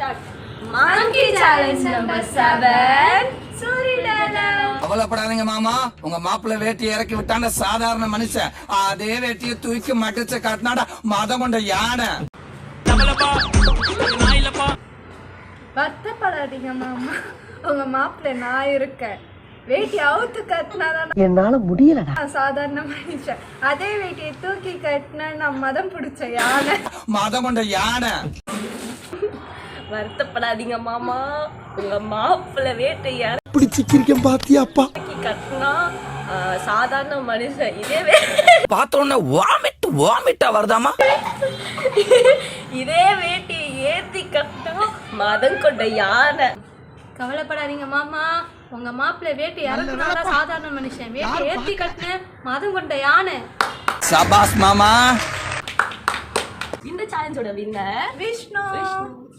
Start. Monkey challenge number 7 Soori dialogue. கவலைப்படாதீங்க மாமா, உங்க மாப்பிள்ளை வேட்டி இறக்கி விட்டாண்ட சாதாரண மனுஷன், அதே வேட்டியை தூக்கி மடிச்சு காட்டினாடா மதம் கொண்ட யானை. வருத்தப்படாதீங்க மாமா, உங்க மாப்பிள்ளை நான் இருக்கேன். வேட்டி அவுத்து கட்டினாதான் என்னால முடியலடா. சாதாரண மனுஷன், அதே வேட்டியை தூக்கி கட்டினா நான் மதம் பிடிச்ச யானை. மதம் கொண்ட யானை. வருத்தப்படாதீங்க மாமா, உங்க மாப்பிள்ளை வேட்டையை பிடிச்சிருக்கேன் பாத்தியாப்பா. கட்டினா சாதாரண மனுஷன், பார்த்தோன்ன வாமிட்டா வருதாமா. இதே வேட்டியை ஏத்தி கட்டினா மதம் கொண்ட யானை. கவலைப்படாதீங்க மாமா, உங்க மாப்பிள்ளை வேட்டி இறக்குனாதான் சாதாரண மனுஷன், வேட்டி ஏத்தி கட்டின மதம் கொண்ட யானை. சபாஸ் மாமா. இந்த சேலஞ்சோட வின்னர் விஷ்ணு.